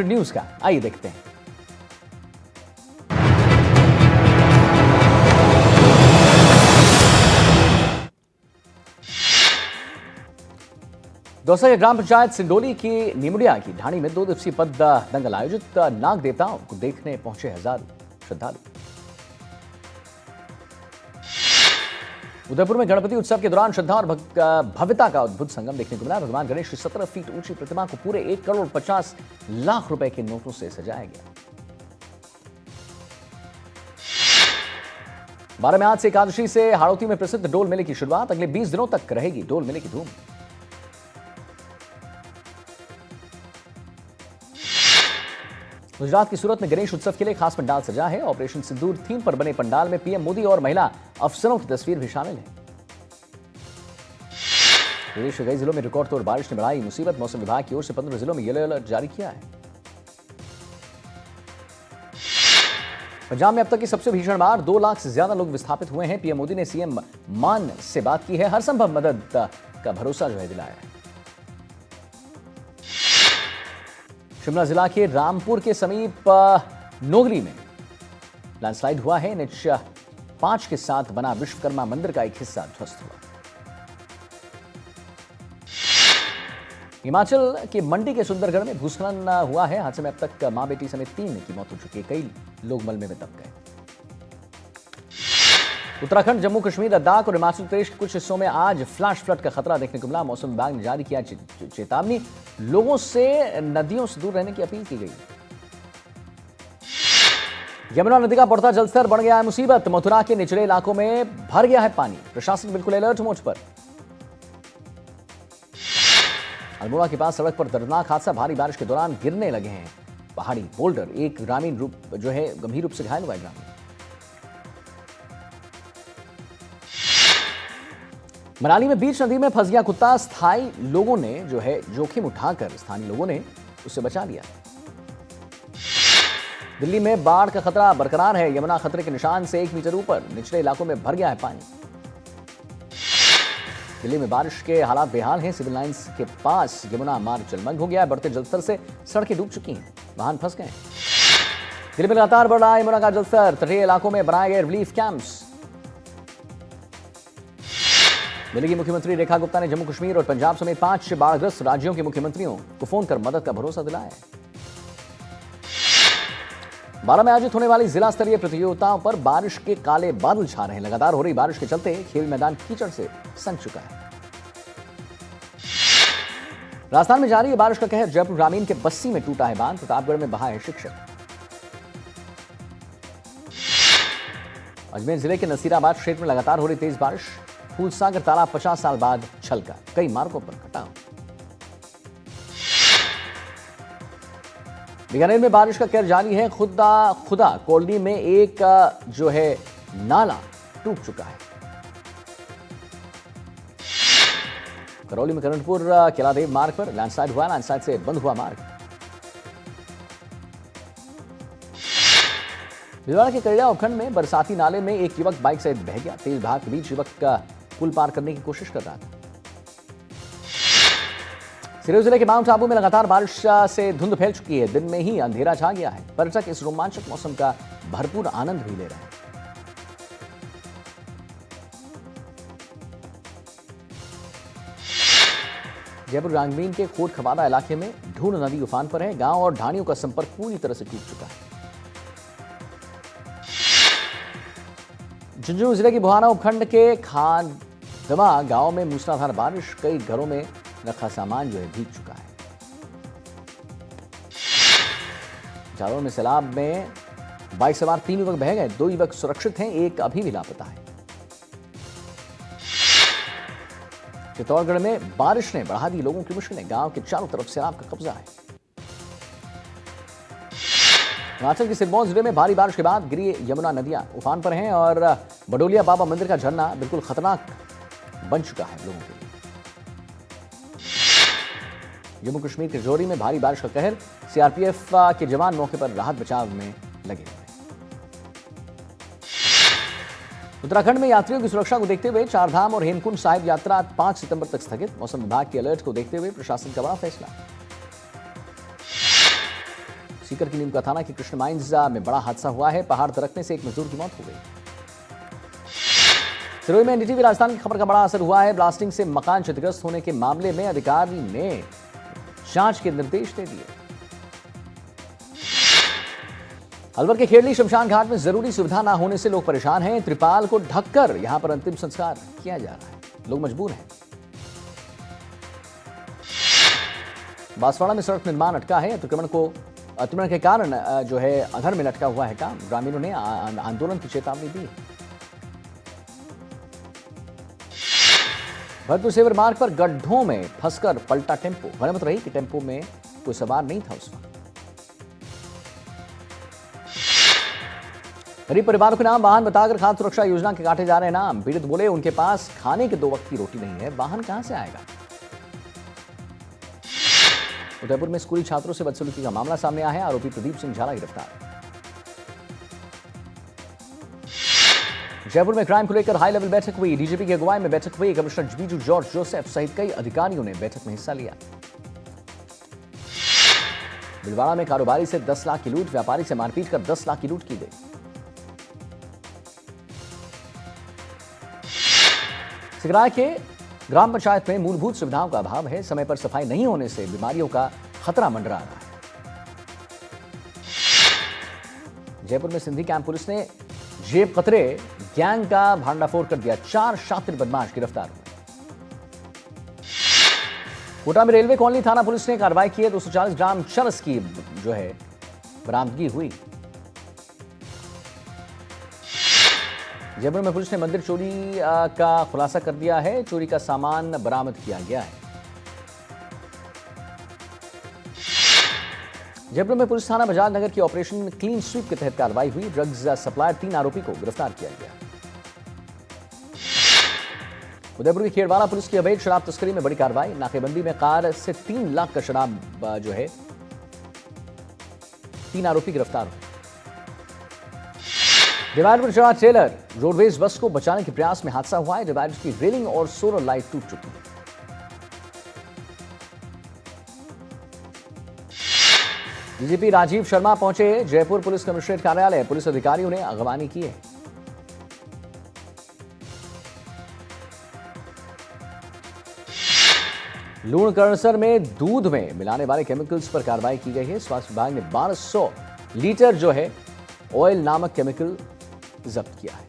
News का आइए देखते हैं। दोस्तों, ये ग्राम पंचायत सिंडोली की निमुड़िया की ढाणी में 2 दिवसीय पद दंगल आयोजित। नाग देवताओं को देखने पहुंचे हजारों श्रद्धालु। उदयपुर में गणपति उत्सव के दौरान श्रद्धा और भव्यता का अद्भुत संगम देखने को मिला। भगवान गणेश की 17 फीट ऊंची प्रतिमा को पूरे 1,50,00,000 रुपए के नोटों से सजाया गया। 12 में आज से एकादशी से हाड़ौती में प्रसिद्ध डोल मेले की शुरुआत। अगले 20 दिनों तक रहेगी डोल मेले की धूम। गुजरात की सूरत में गणेश उत्सव के लिए खास पंडाल सजा है। ऑपरेशन सिंदूर थीम पर बने पंडाल में पीएम मोदी और महिला अफसरों की तस्वीर भी शामिल है। प्रदेश के कई जिलों में रिकॉर्ड तोड़ बारिश ने बढ़ाई मुसीबत। मौसम विभाग की ओर से 15 जिलों में येलो अलर्ट जारी किया है। पंजाब में अब तक की सबसे भीषण बाढ़, 2 लाख से ज्यादा लोग विस्थापित हुए हैं। पीएम मोदी ने सीएम मान से बात की है। हर संभव मदद का भरोसा दिलाया है। शिमला जिला के रामपुर के समीप नोगरी में लैंडस्लाइड हुआ है। NH5 के साथ बना विश्वकर्मा मंदिर का एक हिस्सा ध्वस्त हुआ। हिमाचल के मंडी के सुंदरगढ़ में भूस्खलन हुआ है। हादसे में अब तक मां बेटी समेत 3 की मौत हो चुकी है। कई लोग मलबे में दब गए। उत्तराखंड, जम्मू कश्मीर, लद्दाख और हिमाचल प्रदेश के कुछ हिस्सों में आज फ्लैश फ्लड का खतरा देखने को मिला। मौसम विभाग ने जारी किया चेतावनी। लोगों से नदियों से दूर रहने की अपील की गई। यमुना नदी का बढ़ता जलस्तर बढ़ गया है मुसीबत। मथुरा के निचले इलाकों में भर गया है पानी। प्रशासन बिल्कुल अलर्ट मोड पर। अल्मोड़ा के पास सड़क पर दर्दनाक हादसा। भारी बारिश के दौरान गिरने लगे हैं पहाड़ी बोल्डर। एक ग्रामीण गंभीर रूप से घायल हुआ है। ग्रामीण मनाली में बीच नदी में फंस गया कुत्ता। स्थायी लोगों ने जोखिम उठाकर स्थानीय लोगों ने उसे बचा लिया। दिल्ली में बाढ़ का खतरा बरकरार है। यमुना खतरे के निशान से 1 मीटर ऊपर। निचले इलाकों में भर गया है पानी। दिल्ली में बारिश के हालात बेहाल हैं। सिविल लाइंस के पास यमुना मार्ग जलमग्न हो गया है। बढ़ते जलस्तर से सड़कें डूब चुकी हैं। वाहन फंस गए। दिल्ली में लगातार बढ़ रहा है यमुना का जलस्तर। तटीय इलाकों में बनाए गए रिलीफ कैंप्स। दिल्ली की मुख्यमंत्री रेखा गुप्ता ने जम्मू कश्मीर और पंजाब समेत 5 बाढ़ग्रस्त राज्यों के मुख्यमंत्रियों को फोन कर मदद का भरोसा दिलाया। 12 में आयोजित होने वाली जिला स्तरीय प्रतियोगिताओं पर बारिश के काले बादल छा रहे हैं। लगातार हो रही बारिश के चलते खेल मैदान कीचड़ से सन चुका है। राजस्थान में जारी है बारिश का कहर। जयपुर ग्रामीण के बस्सी में टूटा है बांध। प्रतापगढ़ में बहा है शिक्षक। अजमेर जिले के नसीराबाद क्षेत्र में लगातार हो रही तेज बारिश। फूलसागर तालाब 50 साल बाद छलका। कई मार्गों पर कटाव। बीकानेर में बारिश का कहर जारी है। खुदा कॉलोनी में एक नाला टूट चुका है। करौली में करंटपुर केलादेव मार्ग पर लैंडस्लाइड हुआ। लैंडस्लाइड से बंद हुआ मार्ग। भिलवाड़ा के करिया उपखंड में बरसाती नाले में एक युवक बाइक सहित बह गया। तेज बहाव के बीच युवक का पुल पार करने की कोशिश कर रहा था। सिरोही जिले के माउंट आबू में लगातार बारिश से धुंध फैल चुकी है। दिन में ही अंधेरा छा गया है। पर्यटक इस रोमांचक मौसम का भरपूर आनंद भी ले रहे हैं। जयपुर ग्रामीण के कोट खवादा इलाके में ढूंढ नदी उफान पर है। गांव और ढाणियों का संपर्क पूरी तरह से टूट चुका है। झुंझुनू जिले की बुहाना उपखंड के खादमा गांव में मूसलाधार बारिश। कई घरों में रखा सामान भीग चुका है। जालौर में सैलाब में बाइक सवार 3 युवक बह गए। 2 युवक सुरक्षित हैं, एक अभी भी लापता है। चित्तौड़गढ़ में बारिश ने बढ़ा दी लोगों की मुश्किलें। गांव के चारों तरफ सैलाब का कब्जा है। हिमाचल के सिरमौर जिले में भारी बारिश के बाद गिरी यमुना नदियां उफान पर हैं और बडोलिया बाबा मंदिर का झरना बिल्कुल खतरनाक बन चुका है लोगों के लिए। जम्मू कश्मीर के राजौरी में भारी बारिश का कहर। सीआरपीएफ के जवान मौके पर राहत बचाव में लगे हुए। उत्तराखंड में यात्रियों की सुरक्षा को देखते हुए चारधाम और हेमकुंड साहिब यात्रा 5 सितंबर तक स्थगित। मौसम विभाग के अलर्ट को देखते हुए प्रशासन का बड़ा फैसला। सीकर की नीम का थाना के कृष्ण माइंस में बड़ा हादसा हुआ है। पहाड़ दरकने से एक मजदूर की मौत हो गई। सिरोही में एनडीटीवी राजस्थान की खबर का बड़ा असर हुआ है। ब्लास्टिंग से मकान क्षतिग्रस्त होने के मामले में अधिकारी ने जांच के निर्देश दे दिए। अलवर के खेड़ली शमशान घाट में जरूरी सुविधा न होने से लोग परेशान हैं। त्रिपाल को ढककर यहां पर अंतिम संस्कार किया जा रहा है। लोग मजबूर हैं। बांसवाड़ा में सड़क निर्माण अटका है। अतिक्रमण के कारण जो है अधर में लटका हुआ है काम। ग्रामीणों ने आंदोलन की चेतावनी दी। भरतपुर सेवर मार्ग पर गड्ढों में फंसकर पलटा टेम्पो। गनीमत रही कि टेम्पो में कोई सवार नहीं था उस वक्त। गरीब परिवारों के नाम वाहन बताकर खाद्य सुरक्षा योजना के काटे जा रहे नाम। पीड़ित बोले उनके पास खाने के 2 वक्त की रोटी नहीं है, वाहन कहां से आएगा। उदयपुर में स्कूली छात्रों से बदसलूकी का मामला सामने आया है। आरोपी प्रदीप सिंह झाला गिरफ्तार। जयपुर में क्राइम को लेकर हाई लेवल बैठक हुई। डीजीपी की अगुवाई में बैठक हुई। कमिश्नर बीजू जॉर्ज जोसेफ सहित कई अधिकारियों ने बैठक में हिस्सा लिया। भिलवाड़ा में कारोबारी से 10 लाख की लूट। व्यापारी से मारपीट कर 10 लाख की लूट की गई। सिगराय के ग्राम पंचायत में मूलभूत सुविधाओं का अभाव है। समय पर सफाई नहीं होने से बीमारियों का खतरा मंडरा रहा है। जयपुर में सिंधी कैंप पुलिस ने जेब कतरे गैंग का भांडाफोड़ कर दिया। 4 शातिर बदमाश गिरफ्तार हुए। कोटा में रेलवे कॉलोनी थाना पुलिस ने कार्रवाई की है। 240 ग्राम चरस की जो है बरामदगी हुई। जयपुर में पुलिस ने मंदिर चोरी का खुलासा कर दिया है। चोरी का सामान बरामद किया गया है। जयपुर में पुलिस थाना बजाज नगर की ऑपरेशन क्लीन स्वीप के तहत कार्रवाई हुई। ड्रग्स सप्लायर 3 आरोपी को गिरफ्तार किया गया। उदयपुर की खेड़वाला पुलिस की अवैध शराब तस्करी में बड़ी कार्रवाई। नाकेबंदी में कार से 3 लाख का शराब जो है 3 आरोपी गिरफ्तार हुए। डिवाइडर पर चढ़ा ट्रेलर। रोडवेज बस को बचाने के प्रयास में हादसा हुआ है। डिवाइडर की रेलिंग और सोलर लाइट टूट चुकी है। डीजीपी राजीव शर्मा पहुंचे जयपुर पुलिस कमिश्नरेट कार्यालय। पुलिस अधिकारियों ने अगवानी की है। लूणकरणसर में दूध में मिलाने वाले केमिकल्स पर कार्रवाई की गई है। स्वास्थ्य विभाग ने 1200 लीटर जो है ऑयल नामक केमिकल जब्त किया है।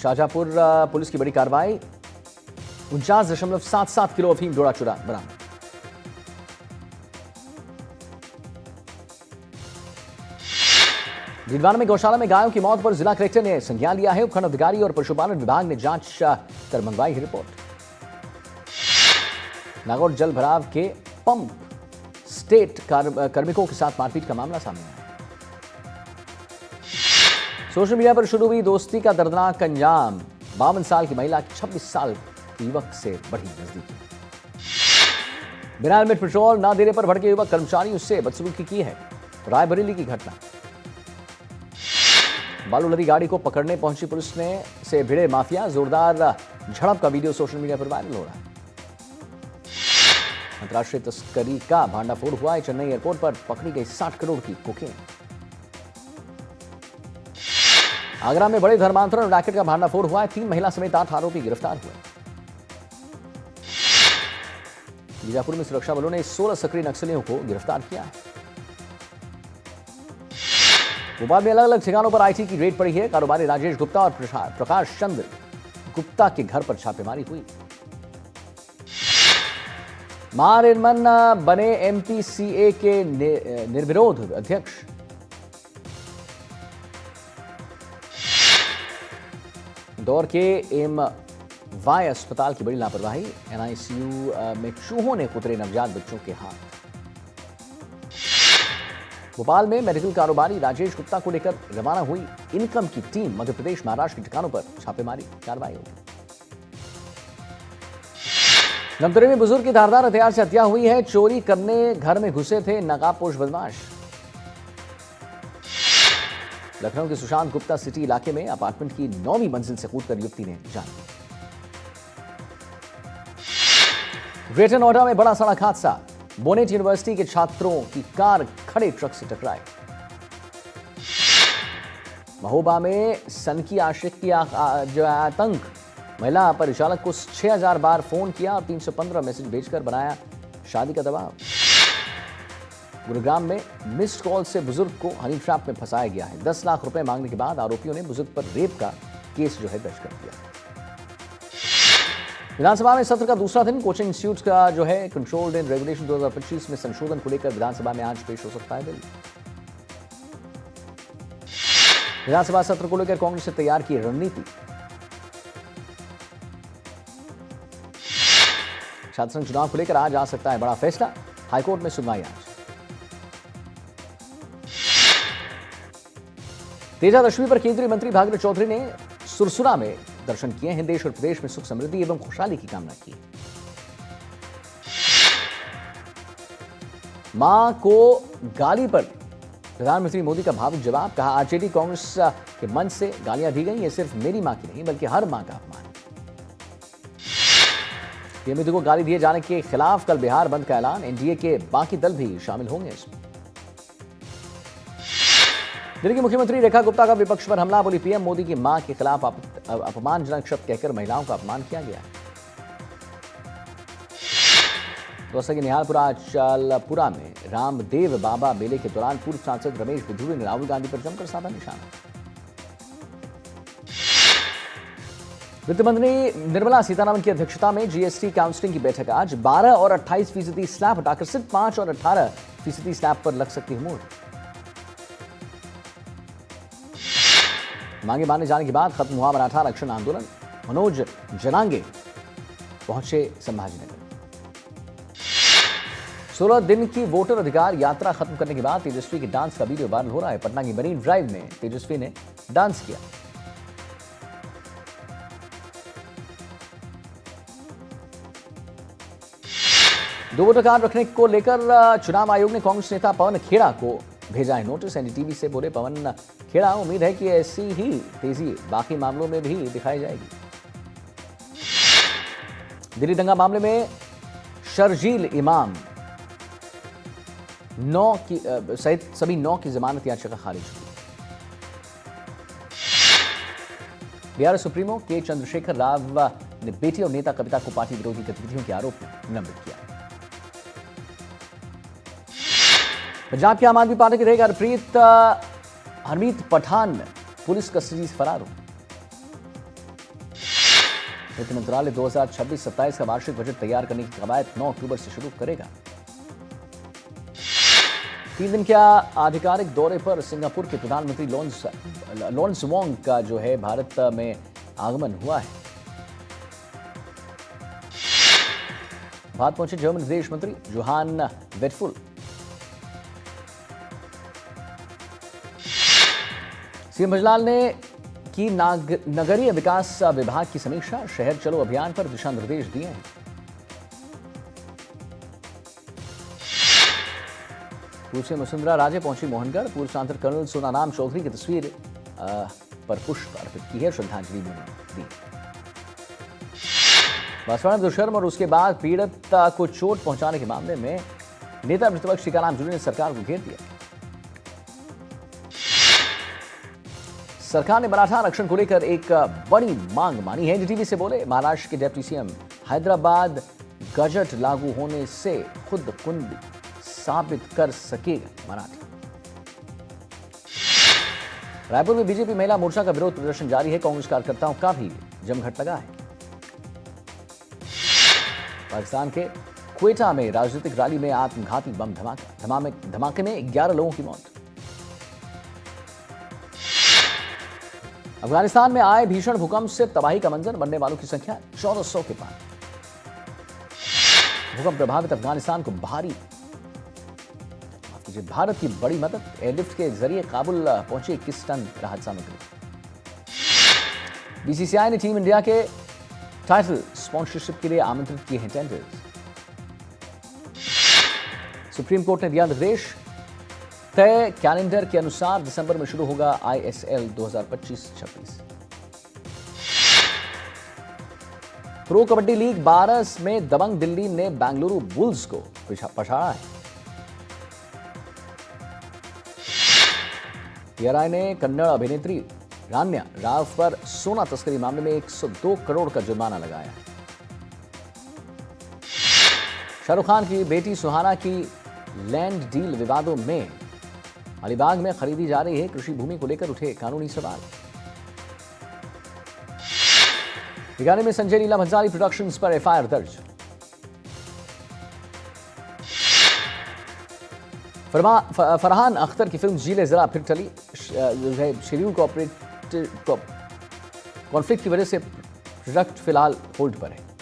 शाहजहांपुर पुलिस की बड़ी कार्रवाई। 49.77 किलो अफीम डोडा चूरा बरामद। डीडवाना में गौशाला में गायों की मौत पर जिला कलेक्टर ने संज्ञान लिया है। उपखंड अधिकारी और पशुपालन विभाग ने जांच कर मंगवाई है रिपोर्ट। नागौर जल भराव के पंप स्टेट कार्मिकों के साथ मारपीट का मामला सामने आया। सोशल मीडिया पर शुरू हुई दोस्ती का दर्दनाक अंजाम। 52 साल की महिला 26 साल के युवक से बढ़ी नजदीकी। बिना हेलमेट पेट्रोल न देने पर भड़के युवक कर्मचारियों से बदसलूकी की है। रायबरेली की घटना। बालू लदी गाड़ी को पकड़ने पहुंची पुलिस ने से भिड़े माफिया। जोरदार झड़प का वीडियो सोशल मीडिया पर वायरल हो रहा है। अंतर्राष्ट्रीय तस्करी का भांडाफोड़ हुआ है। चेन्नई एयरपोर्ट पर पकड़ी गई 60 करोड़ की कोकेन। आगरा में बड़े धर्मांतरण रैकेट का भांडाफोड़ हुआ है। 3 महिला समेत 8 आरोपी गिरफ्तार हुए। बीजापुर में सुरक्षा बलों ने 16 सक्रिय नक्सलियों को गिरफ्तार किया है। भोपाल में अलग अलग ठिकानों पर आईटी की रेड पड़ी है। कारोबारी राजेश गुप्ता और प्रकाश चंद्र गुप्ता के घर पर छापेमारी हुई। महानिर्मन बने एमपीसीए के निर्विरोध अध्यक्ष। इंदौर के एमवाई अस्पताल की बड़ी लापरवाही। एनआईसीयू में चूहों ने कुतरे नवजात बच्चों के हाथ। भोपाल में मेडिकल कारोबारी राजेश गुप्ता को लेकर रवाना हुई इनकम की टीम। मध्य प्रदेश महाराष्ट्र के ठिकानों पर छापेमारी कार्रवाई होगी। धमतरी में बुजुर्ग की धारदार हथियार से हत्या हुई है। चोरी करने घर में घुसे थे नकाबपोश बदमाश। लखनऊ के सुशांत गुप्ता सिटी इलाके में अपार्टमेंट की 9वीं मंजिल से कूदकर युवती ने जान दी। ग्रेटर नोएडा में बड़ा सड़क हादसा, बोनेट यूनिवर्सिटी के छात्रों की कार खड़े ट्रक से टकराई। महोबा में सनकी आशिक की जो आतंक, महिला परिचालक को 6000 बार फोन किया और 315 मैसेज भेजकर बनाया शादी का दबाव। गुरुग्राम में मिस्ड कॉल से बुजुर्ग को हनी ट्रैप में फंसाया गया है। 10 लाख रुपए मांगने के बाद आरोपियों ने बुजुर्ग पर रेप का केस जो है दर्ज कर दिया। विधानसभा में सत्र का दूसरा दिन, कोचिंग इंस्टीट्यूट का जो है कंट्रोल्ड इन रेगुलेशन 2025 में संशोधन को लेकर विधानसभा में आज पेश हो सकता है बिल। विधानसभा सत्र को लेकर कांग्रेस ने तैयार की रणनीति। छात्र संघ चुनाव को लेकर आज आ सकता है बड़ा फैसला, हाईकोर्ट में सुनवाई आज। तेजादशमी पर केंद्रीय मंत्री भागीरथ चौधरी ने सुरसुरा में दर्शन किए हैं। देश और प्रदेश में सुख समृद्धि एवं खुशहाली की कामना की। मां को गाली पर प्रधानमंत्री मोदी का भावुक जवाब, कहा आरजेडी कांग्रेस के मंच से गालियां दी गई, ये सिर्फ मेरी मां की नहीं बल्कि हर मां का अपमान। पीएम मोदी को गाली दिए जाने के खिलाफ कल बिहार बंद का ऐलान, एनडीए के बाकी दल भी शामिल होंगे इसमें। दिल्ली की मुख्यमंत्री रेखा गुप्ता का विपक्ष पर हमला, बोली पीएम मोदी की मां के खिलाफ अपमानजनक शब्द कहकर महिलाओं का अपमान किया गया। दौसा के निहालपुरा चालपुरा में रामदेव बाबा मेले के दौरान पूर्व सांसद रमेश बिधूरी ने राहुल गांधी पर जमकर साधा निशाना। वित्त मंत्री निर्मला सीतारमण की अध्यक्षता में जीएसटी काउंसिलिंग की बैठक आज। 12 और 28% स्लैब हटाकर सिर्फ 5 और 18% स्लैब पर लग सकती है मोहर। मांगे माने जाने के बाद खत्म हुआ मराठा आरक्षण आंदोलन, मनोज जनांगे पहुंचे संभाजीनगर। 16 दिन की वोटर अधिकार यात्रा खत्म करने के बाद तेजस्वी के डांस का वीडियो वायरल हो रहा है। पटना की मरीन ड्राइव में तेजस्वी ने डांस किया। दो वोटर कार्ड रखने को लेकर चुनाव आयोग ने कांग्रेस नेता पवन खेड़ा को भेजा है नोटिस। एनडीटीवी से बोले पवन खेड़ा, उम्मीद है कि ऐसी ही तेजी बाकी मामलों में भी दिखाई जाएगी। दिल्ली दंगा मामले में शर्जील इमाम सहित सभी 9 की जमानत याचिका खारिज हुई। बिहार सुप्रीमो के चंद्रशेखर राव ने बेटी और नेता कविता को पार्टी विरोधी गतिविधियों के आरोप में निलंबित किया। पंजाब की आम आदमी पार्टी के रहेगा हरमीत पठान पुलिस कस्टडी से फरार हो। वित्त मंत्रालय 2026-27 का वार्षिक बजट तैयार करने की कवायद 9 अक्टूबर से शुरू करेगा। 3 दिन के आधिकारिक दौरे पर सिंगापुर के प्रधानमंत्री लॉरेंस वोंग का जो है भारत में आगमन हुआ है। भारत पहुंचे जर्मन विदेश मंत्री जोहान वेटफुल। सीएम भजलाल ने की नगरीय विकास विभाग की समीक्षा, शहर चलो अभियान पर दिशा निर्देश दिए हैं। पूर्व से वसुंधरा राजे पहुंची मोहनगढ़, पूर्व सांसद कर्नल सोनाराम चौधरी की तस्वीर पर पुष्प अर्पित की है, श्रद्धांजलि दी। बांसवाड़ा में दुष्कर्म और उसके बाद पीड़ित को चोट पहुंचाने के मामले में नेता प्रतिपक्ष टीकाराम जूली ने सरकार को घेर दिया। सरकार ने मराठा आरक्षण को लेकर एक बड़ी मांग मानी है। एनडीटीवी से बोले महाराष्ट्र के डिप्टी सीएम, हैदराबाद गजट लागू होने से खुद कुंडी साबित कर सकेगा मराठा। रायपुर में बीजेपी महिला मोर्चा का विरोध प्रदर्शन जारी है। कांग्रेस कार्यकर्ताओं का भी जमघट लगा है। पाकिस्तान के क्वेटा में राजनीतिक रैली में आत्मघाती बम धमाके में 11 लोगों की मौत। अफगानिस्तान में आए भीषण भूकंप से तबाही का मंजर, मरने वालों की संख्या 1400 के पार। भूकंप प्रभावित अफगानिस्तान को भारत की बड़ी मदद, एयरलिफ्ट के जरिए काबुल पहुंची 21 टन राहत सामग्री। बीसीसीआई ने टीम इंडिया के टाइटल स्पॉन्सरशिप के लिए आमंत्रित किए हैं टेंडर्स। सुप्रीम कोर्ट ने दिया निर्देश, तय कैलेंडर के अनुसार दिसंबर में शुरू होगा आईएसएल 2025-26। प्रो कबड्डी लीग 12 में दबंग दिल्ली ने बेंगलुरु बुल्स को पछाड़ा है। टीआरआई ने कन्नड़ अभिनेत्री रान्या राव पर सोना तस्करी मामले में 102 करोड़ का जुर्माना लगाया। शाहरुख खान की बेटी सुहाना की लैंड डील विवादों में अलीबाग में खरीदी जा रही है कृषि भूमि को लेकर उठे कानूनी सवाल। बीकानेर में संजय लीला भंसाली प्रोडक्शंस पर एफआईआर दर्ज। फरहान अख्तर की फिल्म जीले जरा फिर टली। शेड्यूल कॉन्फ्लिक्ट की वजह से प्रोडक्ट फिलहाल होल्ड पर है।